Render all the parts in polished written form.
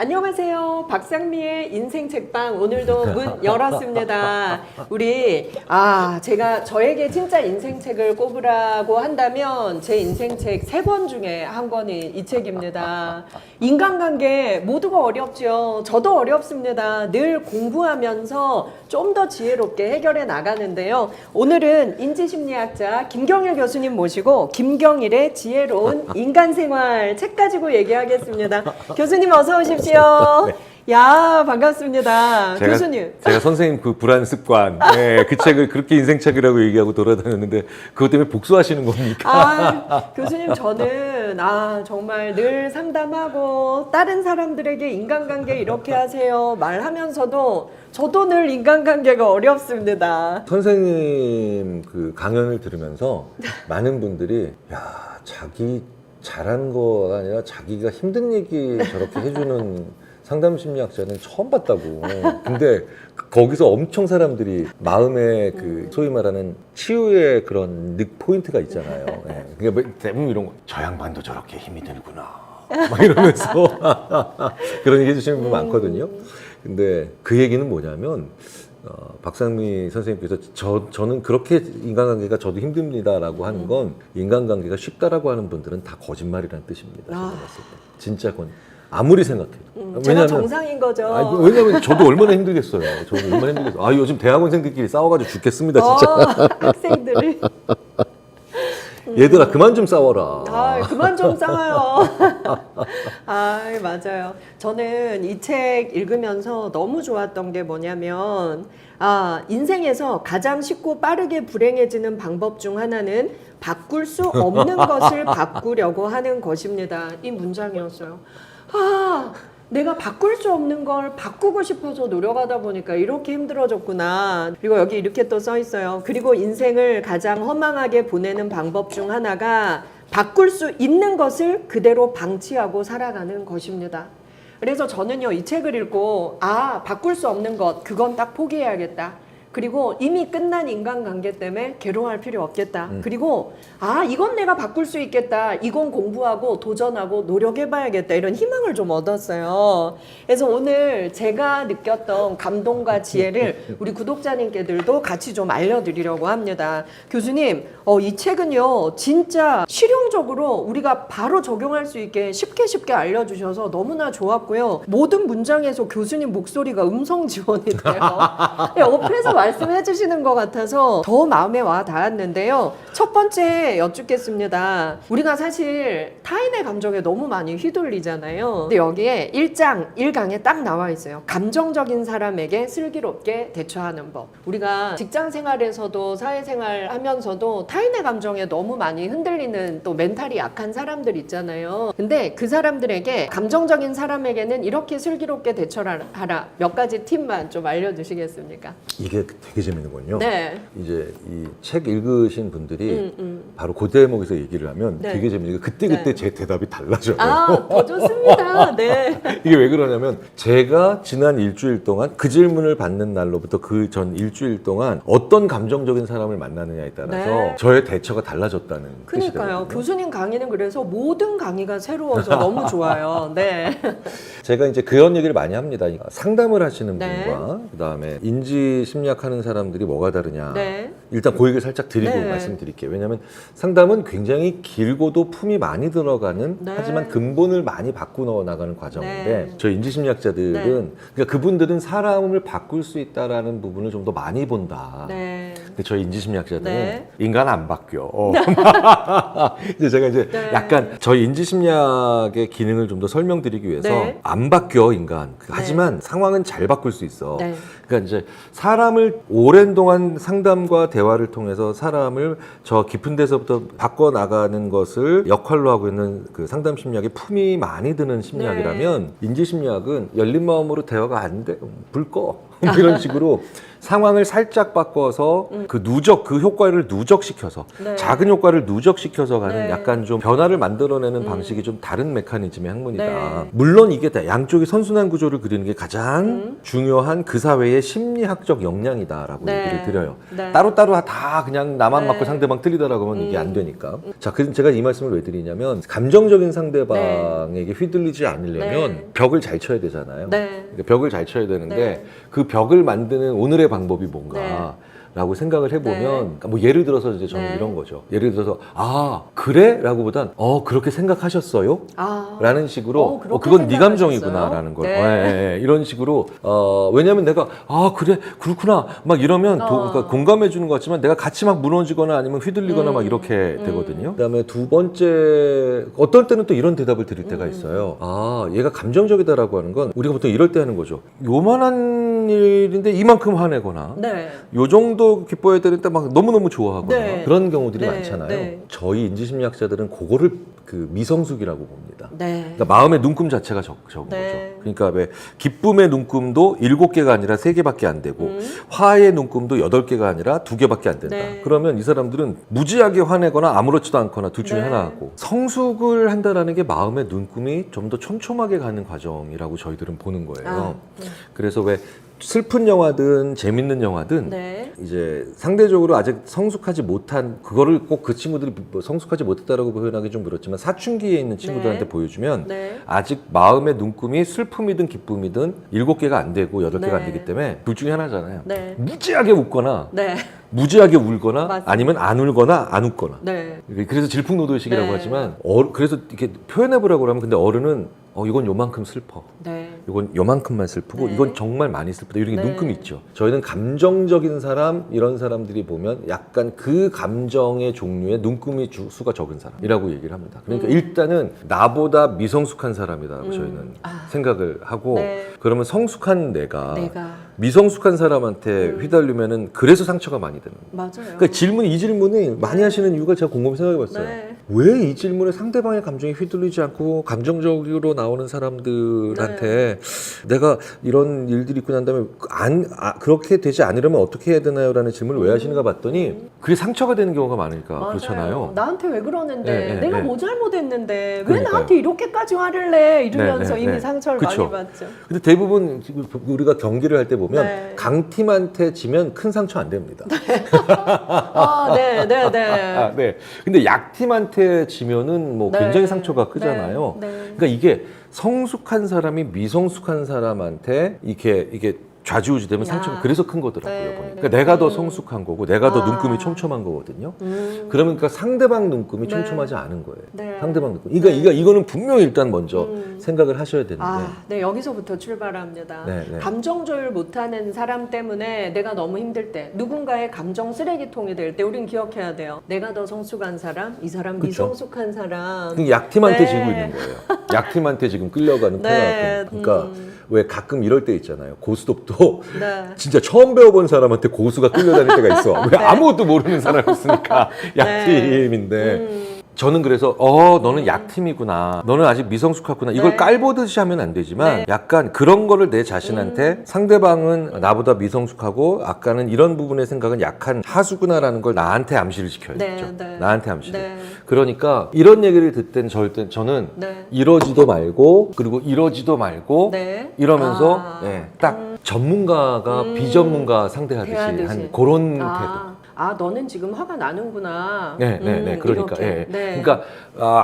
안녕하세요. 박상미의 인생 책방 오늘도 문 열었습니다. 우리 제가 저에게 진짜 인생 책을 꼽으라고 한다면 제 인생 책 3권 중에 한 권이 이 책입니다. 인간관계 모두가 어렵죠. 저도 어렵습니다. 늘 공부하면서 좀 더 지혜롭게 해결해 나가는데요. 오늘은 인지심리학자 김경일 교수님 모시고 김경일의 지혜로운 인간생활 책 가지고 얘기하겠습니다. 교수님 어서 오십시오. 네. 야, 반갑습니다. 교수님. 제가 선생님 그 불안 습관, 그 책을 그렇게 인생책이라고 얘기하고 돌아다녔는데 그것 때문에 복수하시는 겁니까? 교수님 저는 정말 늘 상담하고 다른 사람들에게 인간관계 이렇게 하세요 말하면서도 저도 늘 인간관계가 어렵습니다. 선생님 그 강연을 들으면서 많은 분들이 자기 잘한 거가 아니라 자기가 힘든 얘기 저렇게 해주는 상담 심리학자는 처음 봤다고. 근데 거기서 엄청 사람들이 마음에 그 소위 말하는 치유의 그런 늑 포인트가 있잖아요. 그러니까 대부분 이런 거, 저 양반도 저렇게 힘이 들구나 막 이러면서 그런 얘기 해주시는 분 많거든요. 근데 그 얘기는 뭐냐면 박상미 선생님께서 저는 그렇게 인간관계가 저도 힘듭니다라고 하는 건 인간관계가 쉽다라고 하는 분들은 다 거짓말이라는 뜻입니다. 제가 봤을 때. 진짜 아무리 생각해도. 제가 정상인 거죠. 왜냐면 저도 얼마나 힘들겠어요. 저도 얼마나 힘들겠어요. 요즘 대학원생들끼리 싸워가지고 죽겠습니다, 진짜. 학생들이. 얘들아, 그만 좀 싸워라. 그만 좀 싸워요. 맞아요. 저는 이 책 읽으면서 너무 좋았던 게 뭐냐면, 인생에서 가장 쉽고 빠르게 불행해지는 방법 중 하나는 바꿀 수 없는 것을 바꾸려고 하는 것입니다. 이 문장이었어요. 내가 바꿀 수 없는 걸 바꾸고 싶어서 노력하다 보니까 이렇게 힘들어졌구나. 그리고 여기 이렇게 또 써 있어요. 그리고 인생을 가장 허망하게 보내는 방법 중 하나가 바꿀 수 있는 것을 그대로 방치하고 살아가는 것입니다. 그래서 저는요, 이 책을 읽고 바꿀 수 없는 것, 그건 딱 포기해야겠다. 그리고 이미 끝난 인간관계 때문에 괴로워할 필요 없겠다. 그리고 이건 내가 바꿀 수 있겠다. 이건 공부하고 도전하고 노력해봐야겠다. 이런 희망을 좀 얻었어요. 그래서 오늘 제가 느꼈던 감동과 지혜를 우리 구독자님께들도 같이 좀 알려드리려고 합니다. 교수님, 이 책은요 진짜 실용적으로 우리가 바로 적용할 수 있게 쉽게 알려주셔서 너무나 좋았고요. 모든 문장에서 교수님 목소리가 음성 지원이 돼요. 옆에서 말씀해 주시는 것 같아서 더 마음에 와 닿았는데요. 첫 번째 여쭙겠습니다. 우리가 사실 타인의 감정에 너무 많이 휘둘리잖아요. 근데 여기에 1장 1강에 딱 나와 있어요. 감정적인 사람에게 슬기롭게 대처하는 법. 우리가 직장 생활에서도 사회생활 하면서도 타인의 감정에 너무 많이 흔들리는 또 멘탈이 약한 사람들 있잖아요. 근데 그 사람들에게 감정적인 사람에게는 이렇게 슬기롭게 대처하라. 몇 가지 팁만 좀 알려주시겠습니까? 이게 되게 재밌는군요. 네. 이제 이 책 읽으신 분들이 바로 그 대목에서 얘기를 하면 되게 재밌는 게 그때 제 대답이 달라져요. 더 좋습니다. 네. 이게 왜 그러냐면 제가 지난 일주일 동안 그 질문을 받는 날로부터 그 전 일주일 동안 어떤 감정적인 사람을 만나느냐에 따라서 저의 대처가 달라졌다는 그러니까요. 뜻이거든요. 교수님 강의는 그래서 모든 강의가 새로워서 너무 좋아요. 네. 제가 이제 그런 얘기를 많이 합니다. 상담을 하시는 분과 그다음에 인지 심리학 하는 사람들이 뭐가 다르냐. 일단 그 얘기를 살짝 드리고 말씀드릴게요. 왜냐하면 상담은 굉장히 길고도 품이 많이 들어가는 하지만 근본을 많이 바꾸어 나가는 과정인데 저희 인지 심리학자들은 그러니까 그분들은 사람을 바꿀 수 있다라는 부분을 좀 더 많이 본다. 근데 저희 인지 심리학자들은 인간 안 바뀌어. 이제 제가 이제 약간 저희 인지 심리학의 기능을 좀 더 설명드리기 위해서 안 바뀌어 인간. 하지만 상황은 잘 바꿀 수 있어. 그러니까 이제 사람을 오랜 동안 상담과 대화를 통해서 사람을 저 깊은 데서부터 바꿔 나가는 것을 역할로 하고 있는 그 상담 심리학의 품이 많이 드는 심리학이라면 인지 심리학은 열린 마음으로 대화가 안 돼. 불 꺼. 뭐 이런 식으로 상황을 살짝 바꿔서 그 누적, 그 효과를 누적시켜서 네. 작은 효과를 누적시켜서 가는 네. 약간 좀 변화를 만들어내는 방식이 좀 다른 메커니즘의 학문이다. 네. 물론 이게 다 양쪽의 선순환 구조를 그리는 게 가장 중요한 그 사회의 심리학적 역량이다라고 네. 얘기를 드려요. 네. 따로따로 다 그냥 나만 네. 맞고 상대방 틀리다라고 하면 이게 안 되니까. 자, 그래서 제가 이 말씀을 왜 드리냐면 감정적인 상대방에게 휘둘리지 않으려면 네. 벽을 잘 쳐야 되잖아요. 네. 그러니까 벽을 잘 쳐야 되는데 네. 그 벽을 만드는 오늘의 방법이 뭔가 네. 라고 생각을 해보면 뭐 예를 들어서 이제 저는 네. 이런 거죠. 예를 들어서 아 그래? 라고 보단 그렇게 생각하셨어요? 아. 라는 식으로 그렇게 그건 네 생각하셨어요? 감정이구나 라는 걸 네. 예, 이런 식으로 왜냐면 내가 그래 그렇구나 막 이러면 그러니까 공감해 주는 것 같지만 내가 같이 막 무너지거나 아니면 휘둘리거나 막 이렇게 되거든요. 그다음에 두 번째 어떨 때는 또 이런 대답을 드릴 때가 있어요. 얘가 감정적이다라고 하는 건 우리가 보통 이럴 때 하는 거죠. 요만한 일인데 이만큼 화내거나 네. 요 정도 기뻐야 되는데 막 너무너무 좋아하거나 네. 그런 경우들이 네. 많잖아요. 네. 저희 인지심리학자들은 그거를 그 미성숙이라고 봅니다. 네. 그러니까 마음의 눈금 자체가 적은 네. 거죠. 그러니까 왜 기쁨의 눈금도 7개가 아니라 3개밖에 안 되고 화의 눈금도 8개가 아니라 2개밖에 안 된다. 네. 그러면 이 사람들은 무지하게 화내거나 아무렇지도 않거나 둘 중에 네. 하나 하고 성숙을 한다라는 게 마음의 눈금이 좀 더 촘촘하게 가는 과정이라고 저희들은 보는 거예요. 네. 그래서 왜 슬픈 영화든 재밌는 영화든 네. 이제 상대적으로 아직 성숙하지 못한 그거를 꼭 그 친구들이 뭐 성숙하지 못했다라고 표현하기 좀 그렇지만 사춘기에 있는 친구들한테 네. 보여주면 네. 아직 마음의 눈금이 슬픔이든 기쁨이든 7개가 안 되고 8개가 네. 안 되기 때문에 둘 중에 하나잖아요. 네. 무지하게 웃거나 네. 무지하게 울거나 맞습니다. 아니면 안 울거나 안 웃거나. 네. 그래서 질풍노도의식이라고 네. 하지만 그래서 이렇게 표현해보라고 하면 근데 어른은 이건 요만큼 슬퍼. 네. 이건 요만큼만 슬프고 네. 이건 정말 많이 슬프다. 이런 게 네. 눈금이 있죠. 저희는 감정적인 사람 이런 사람들이 보면 약간 그 감정의 종류의 눈금이 수가 적은 사람이라고 얘기를 합니다. 그러니까 일단은 나보다 미성숙한 사람이라고 저희는 생각을 하고 네. 그러면 성숙한 내가 내가. 미성숙한 사람한테 휘둘리면은 그래서 상처가 많이 되는 거예요. 맞아요. 그러니까 이 질문이 많이 하시는 이유가 제가 곰곰이 생각해봤어요. 네. 왜 이 질문에 상대방의 감정이 휘둘리지 않고 감정적으로 나오는 사람들한테 내가 이런 일들이 있고 난 다음에 그렇게 되지 않으려면 어떻게 해야 되나요? 라는 질문을 왜 하시는가 봤더니 그게 상처가 되는 경우가 많으니까 맞아요. 그렇잖아요. 나한테 왜 그러는데 네, 네, 내가 네. 뭐 잘못했는데 왜 그러니까요. 나한테 이렇게까지 화를 내 이러면서 네, 네, 이미 네. 상처를 그쵸. 많이 받죠. 근데 대부분 지금 우리가 경기를 할 때 보면 네. 강팀한테 지면 큰 상처 안 됩니다. 네, 네, 네. 네. 근데 약팀한테 지면은 뭐 네. 굉장히 상처가 크잖아요. 네, 네. 그러니까 이게 성숙한 사람이 미성숙한 사람한테 이게 좌지우지 되면 야. 상처가 그래서 큰 거더라고요. 네, 보니까 네. 내가 더 성숙한 거고 내가 더 아. 눈금이 촘촘한 거거든요. 그러면 그러니까 상대방 눈금이 네. 촘촘하지 않은 거예요. 네. 상대방 눈금. 그러니까 이거는 분명히 일단 먼저 생각을 하셔야 되는데. 네, 여기서부터 출발합니다. 네, 네. 감정 조율 못하는 사람 때문에 내가 너무 힘들 때, 누군가의 감정 쓰레기통이 될 때, 우린 기억해야 돼요. 내가 더 성숙한 사람, 이 사람 그쵸. 미성숙한 사람. 그 약팀한테 네. 지고 있는 거예요. 약팀한테 지금 끌려가는 네. 편하고. 그러니까 왜 가끔 이럴 때 있잖아요. 고스톱도 네. 진짜 처음 배워본 사람한테 고수가 끌려다닐 때가 있어. 왜 아무것도 모르는 사람이었으니까 약팀인데. 저는 그래서 너는 약팀이구나. 너는 아직 미성숙하구나. 이걸 네. 깔보듯이 하면 안 되지만 네. 약간 그런 거를 내 자신한테 상대방은 나보다 미성숙하고 아까는 이런 부분의 생각은 약한 하수구나라는 걸 나한테 암시를 시켜야죠. 네, 네. 나한테 암시를. 네. 그러니까 이런 얘기를 듣을 때는 저는 네. 이러지도 말고 그리고 이러지도 말고 네. 이러면서 아. 딱 전문가가 비전문가 상대하듯이 대하듯이. 한 그런 태도. 너는 지금 화가 나는구나. 네. 그러니까, 이렇게. 예. 네. 그러니까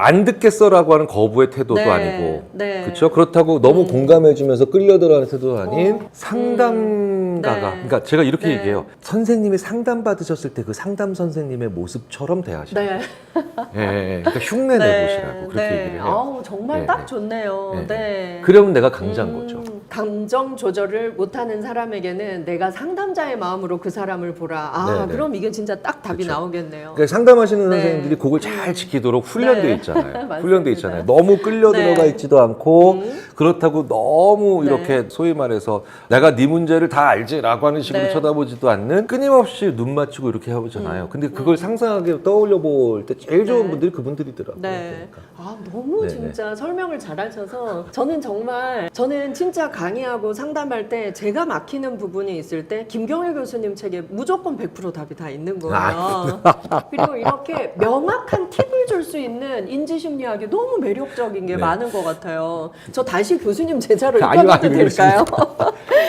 안 듣겠어라고 하는 거부의 태도도 네. 아니고, 네. 그렇죠? 그렇다고 너무 공감해주면서 끌려들어가는 태도도 아닌 상담가가. 네. 그러니까 제가 이렇게 네. 얘기해요. 선생님이 상담 받으셨을 때 그 상담 선생님의 모습처럼 대하시라. 네. 그러니까 흉내 내보시라고 그렇게 얘기를 해요. 아우, 정말 네, 딱 네. 좋네요. 네. 네. 그러면 내가 강자인 거죠. 감정 조절을 못하는 사람에게는 내가 상담자의 마음으로 그 사람을 보라. 네, 네. 그럼 이게 진짜 딱 답이 그쵸. 나오겠네요. 그러니까 상담하시는 네. 선생님들이 그걸 잘 지키도록 훈련되어 네. 있잖아요. 맞습니다. 훈련되어 있잖아요. 너무 끌려 들어가 네. 있지도 않고 그렇다고 너무 네. 이렇게 소위 말해서 내가 네 문제를 다 알지라고 하는 식으로 네. 쳐다보지도 않는 끊임없이 눈 맞추고 이렇게 해보잖아요. 근데 그걸 상상하게 떠올려 볼 때 제일 좋은 네. 분들이 그분들이더라고요. 네. 그러니까. 너무 네, 진짜 설명을 잘하셔서 저는 진짜 강의하고 상담할 때 제가 막히는 부분이 있을 때 김경일 교수님 책에 무조건 100% 답이 다 있는 거예요. 그리고 이렇게 명확한 팁을 줄 수 있는 인지심리학이 너무 매력적인 게 네. 많은 것 같아요. 저 다시 교수님 제자로 아니요, 입학해도 아니요, 될까요?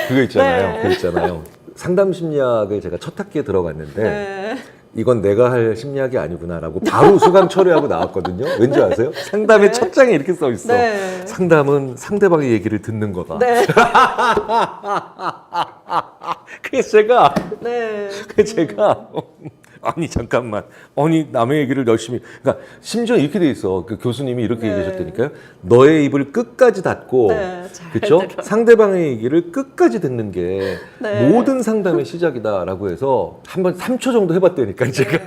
그거 있잖아요. 네. 그거 있잖아요. 상담 심리학을 제가 첫 학기에 들어갔는데 네. 이건 내가 할 심리학이 아니구나라고 바로 수강 철회하고 나왔거든요. 왠지 아세요? 상담의 네. 첫 장에 이렇게 써 있어. 네. 상담은 상대방의 얘기를 듣는 거다. 네. 그래서 제가 네. 아니 잠깐만, 아니 남의 얘기를 열심히, 그러니까 심지어 이렇게 돼 있어. 그 교수님이 이렇게 네. 얘기하셨다니까요. 너의 입을 끝까지 닫고, 네, 잘 그렇죠? 들어. 상대방의 얘기를 끝까지 듣는 게 네. 모든 상담의 시작이다라고 해서 한번 3초 정도 해봤다니까 제가.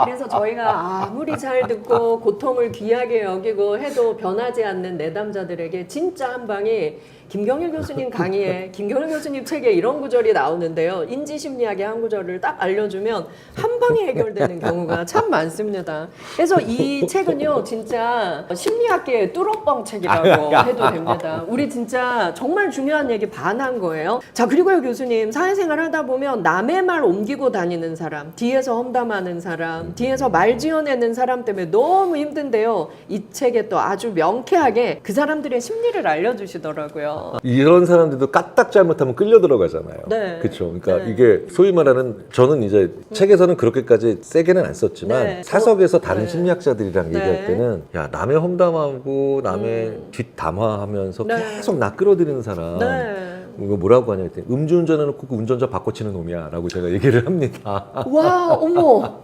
그래서 저희가 아무리 잘 듣고 고통을 귀하게 여기고 해도 변하지 않는 내담자들에게 진짜 한 방이 김경일 교수님 강의에 김경일 교수님 책에 이런 구절이 나오는데요. 인지심리학의 한 구절을 딱 알려주면 한 방에 해결되는 경우가 참 많습니다. 그래서 이 책은요, 진짜 심리학계의 뚜러뻥 책이라고 해도 됩니다. 우리 진짜 정말 중요한 얘기 반한 거예요. 자, 그리고요, 교수님, 사회생활 하다 보면 남의 말 옮기고 다니는 사람, 뒤에서 험담하는 사람, 뒤에서 말 지어내는 사람 때문에 너무 힘든데요. 이 책에 또 아주 명쾌하게 그 사람들의 심리를 알려주시더라고요. 이런 사람들도 까딱 잘못하면 끌려 들어가잖아요. 네. 그렇죠. 그러니까 네. 이게 소위 말하는, 저는 이제 책에서는 그렇게까지 세게는 안 썼지만 네. 사석에서 다른 네. 심리학자들이랑 네. 얘기할 때는 야, 남의 험담하고 남의 뒷담화하면서 네. 계속 나 끌어들이는 사람. 네. 이거 뭐라고 하냐 했더니 음주운전해놓고 그 운전자 바꿔치는 놈이야라고 제가 얘기를 합니다. 와, 어머.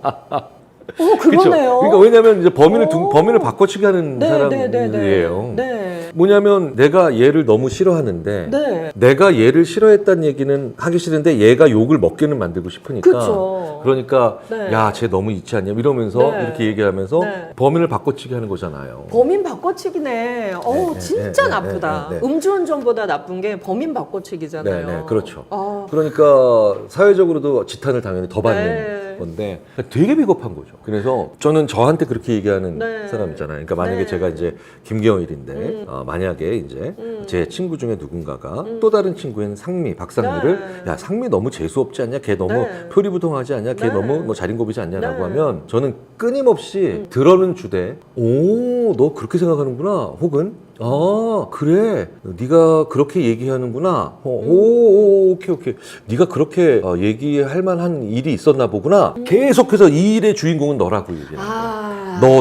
그렇죠. 그러네요. 그러니까 왜냐하면 이제 오. 범인을 바꿔치기 하는 네, 사람이에요. 네. 뭐냐면 내가 얘를 너무 싫어하는데 네. 내가 얘를 싫어했다는 얘기는 하기 싫은데 얘가 욕을 먹게는 만들고 싶으니까 그쵸. 그러니까 네. 야, 쟤 너무 있지 않냐 이러면서 네. 이렇게 얘기하면서 네. 범인을 바꿔치기 하는 거잖아요. 범인 바꿔치기네. 어우, 네, 진짜 네, 나쁘다. 네, 네, 네. 음주운전보다 나쁜 게 범인 바꿔치기잖아요. 네, 네, 그렇죠. 아, 그러니까 사회적으로도 지탄을 당연히 더 받는 네. 건데 되게 비겁한 거죠. 그래서 저는 저한테 그렇게 얘기하는 네. 사람 있잖아요. 그러니까 만약에 네. 제가 이제 김경일인데 만약에 이제 제 친구 중에 누군가가 또 다른 친구인 상미, 박상미를 네. 야, 상미 너무 재수 없지 않냐? 걔 너무 네. 표리부동하지 않냐? 걔 네. 너무 뭐 자린고비지 않냐라고 네. 하면 저는 끊임없이 들어는 주되 오, 너 그렇게 생각하는구나. 혹은 아, 그래. 네가 그렇게 얘기하는구나. 오, 오케이. 네가 그렇게 얘기할 만한 일이 있었나 보구나. 계속해서 이 일의 주인공은 너라고 얘기해요. 아. 너.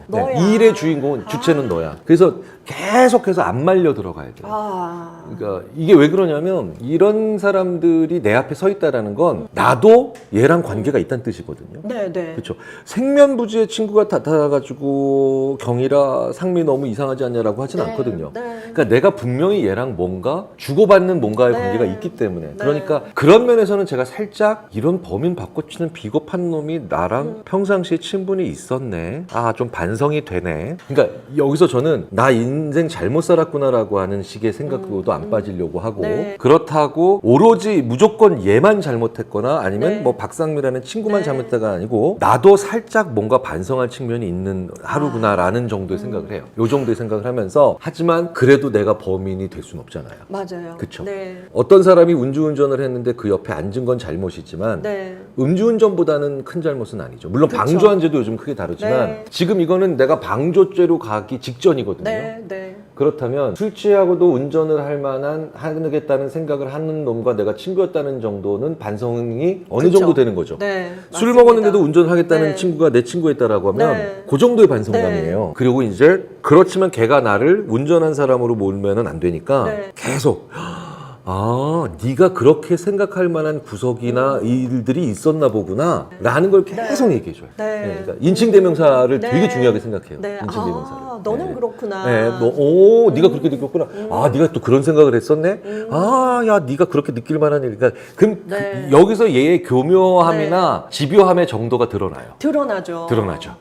너야. 이 일의 주인공은 주체는 너야. 그래서 계속해서 안 말려 들어가야 돼. 아. 그러니까 이게 왜 그러냐면 이런 사람들이 내 앞에 서 있다라는 건 나도 얘랑 관계가 있다는 뜻이거든요. 네, 네. 그렇죠. 생면부지의 친구가 탓하가지고 경이라 상미 너무 이상하지 않냐라고 하진 네, 않거든요. 네. 그러니까 내가 분명히 얘랑 뭔가 주고받는 뭔가의 네. 관계가 있기 때문에 네. 그러니까 그런 면에서는 제가 살짝 이런 범인 바꿔치는 비겁한 놈이 나랑 평상시에 친분이 있었네. 아, 좀 반성이 되네. 그러니까 여기서 저는 나 인생 잘못 살았구나라고 하는 식의 생각으로도 안 빠지려고 하고 네. 그렇다고 오로지 무조건 얘만 잘못했거나 아니면 네. 뭐 박상미라는 친구만 네. 잘못했다가 아니고 나도 살짝 뭔가 반성할 측면이 있는 하루구나라는 정도의 생각을 해요. 요 정도의 생각을 하면서 하지만 그래도 내가 범인이 될 수는 없잖아요. 맞아요. 그쵸. 네. 어떤 사람이 음주운전을 했는데 그 옆에 앉은 건 잘못이지만 네. 음주운전보다는 큰 잘못은 아니죠. 물론 그쵸. 방조한죄도 요즘 크게 다르지만 네. 지금 이거는 내가 방조죄로 가기 직전이거든요. 네, 네. 그렇다면 술 취하고도 운전을 할 만한 하겠다는 생각을 하는 놈과 내가 친구였다는 정도는 반성이 어느 그쵸. 정도 되는 거죠. 네. 술 맞습니다. 먹었는데도 운전을 하겠다는 네. 친구가 내 친구였다라고 하면 네. 그 정도의 반성감이에요. 그리고 이제 그렇지만 걔가 나를 운전한 사람으로 몰면은 안 되니까 네. 계속 아, 네가 그렇게 생각할 만한 구석이나 일들이 있었나 보구나 라는 걸 계속 얘기해줘요. 네. 그러니까 인칭대명사를 네. 되게 중요하게 생각해요. 네. 인칭대명사를. 아, 너는 그렇구나. 네, 네가 그렇게 느꼈구나. 아, 네가 또 그런 생각을 했었네. 아, 야, 네가 그렇게 느낄 만한 일. 그러니까 네. 여기서 얘의 교묘함이나 집요함의 정도가 드러나요. 드러나죠.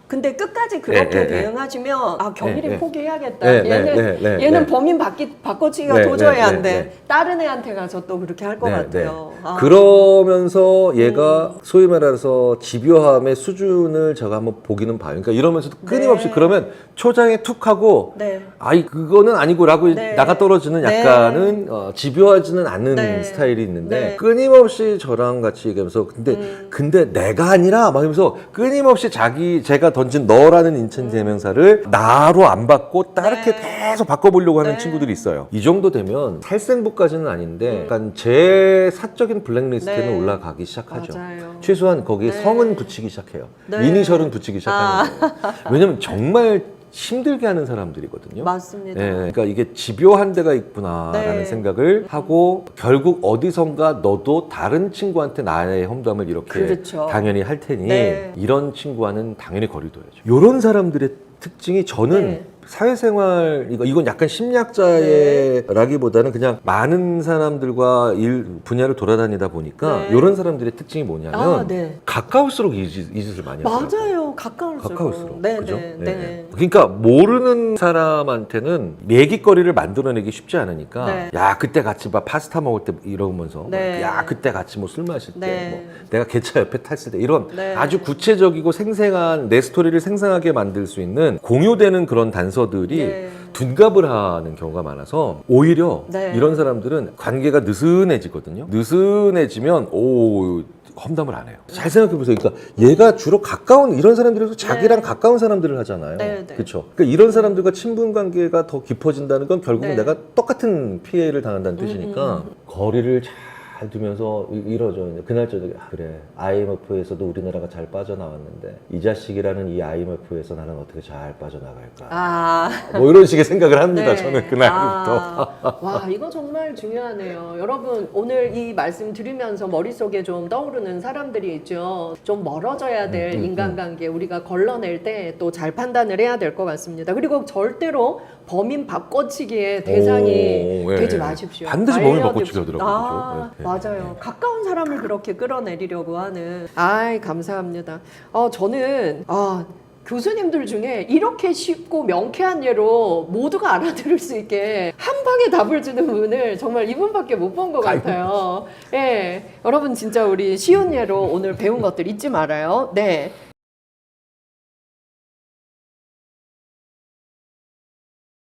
근데 끝까지 그렇게 네, 네, 대응하시면 아, 경일이 네, 네. 포기해야겠다. 네, 얘는 네, 네, 얘는 네. 범인 바꿔치기가 네, 도저히 네, 안 네, 돼. 네. 다른 애한테 아내한테 가서 또 그렇게 할 것 같아요. 아. 그러면서 얘가 소위 말해서 집요함의 수준을 제가 한번 보기는 봐요. 그러니까 이러면서도 끊임없이 네. 그러면 초장에 툭 하고 네. 아이 그거는 아니고라고 네. 나가 떨어지는 네. 약간은 집요하지는 않는 네. 스타일이 있는데 네. 끊임없이 저랑 같이 얘기하면서 근데 내가 아니라 막 이러면서 끊임없이 제가 던진 너라는 인칭 대명사를 나로 안 받고 따르게 네. 계속 바꿔보려고 하는 네. 친구들이 있어요. 이 정도 되면 탈생부까지는 아닌데 약간 제 사적인 블랙리스트에는 네. 올라가기 시작하죠. 맞아요. 최소한 거기에 네. 성은 붙이기 시작해요. 네. 이니셜은 붙이기 시작하는 거예요. 왜냐면 정말 힘들게 하는 사람들이거든요. 맞습니다. 예, 그러니까 이게 집요한 데가 있구나라는 네. 생각을 하고 결국 어디선가 너도 다른 친구한테 나의 험담을 이렇게 그렇죠. 당연히 할 테니 네. 이런 친구와는 당연히 거리를 둬야죠. 이런 사람들의 특징이 저는 네. 사회생활 이건 약간 심리학자라기보다는 그냥 많은 사람들과 분야를 돌아다니다 보니까 네. 이런 사람들의 특징이 뭐냐면 아, 네. 가까울수록 이 짓을 많이 하더라고요. 맞아요. 가까울수록. 네, 그죠? 네, 네. 네. 그러니까 모르는 사람한테는 얘기거리를 만들어내기 쉽지 않으니까 네. 야 그때 같이 막 파스타 먹을 때 이러면서 네. 야 그때 같이 뭐 술 마실 때 네. 뭐 내가 개차 옆에 탔을 때 이런 네. 아주 구체적이고 생생한 내 스토리를 생생하게 만들 수 있는 공유되는 그런 단서들이 네. 둔갑을 하는 경우가 많아서 오히려 네. 이런 사람들은 관계가 느슨해지거든요. 느슨해지면 험담을 안 해요. 잘 생각해 보세요. 그러니까 얘가 주로 가까운 이런 사람들에서 자기랑 네. 가까운 사람들을 하잖아요. 네, 네. 그렇죠. 그러니까 이런 사람들과 친분 관계가 더 깊어진다는 건 결국은 네. 내가 똑같은 피해를 당한다는 뜻이니까 거리를 잘 두면서 이러죠. 그날 저녁에 그래 IMF에서도 우리나라가 잘 빠져나왔는데 이 자식이라는 이 IMF에서 나는 어떻게 잘 빠져나갈까? 아. 뭐 이런 식의 생각을 합니다. 네. 저는 그날부터. 와, 이거 정말 중요하네요. 여러분, 오늘 이 말씀 들으면서 머릿속에 좀 떠오르는 사람들이 있죠. 좀 멀어져야 될 인간관계 우리가 걸러낼 때 또 잘 판단을 해야 될 것 같습니다. 그리고 절대로 범인 바꿔치기의 대상이 오, 예. 되지 마십시오. 반드시 범인 알려드립시다. 바꿔치기 하더라고요. 아, 그죠? 네. 맞아요. 가까운 사람을 그렇게 끌어내리려고 하는. 아이, 감사합니다. 저는, 교수님들 중에 이렇게 쉽고 명쾌한 예로 모두가 알아들을 수 있게 한 방에 답을 주는 분을 정말 이분밖에 못 본 것 같아요. 예, 여러분 진짜 우리 쉬운 예로 오늘 배운 것들 잊지 말아요. 네.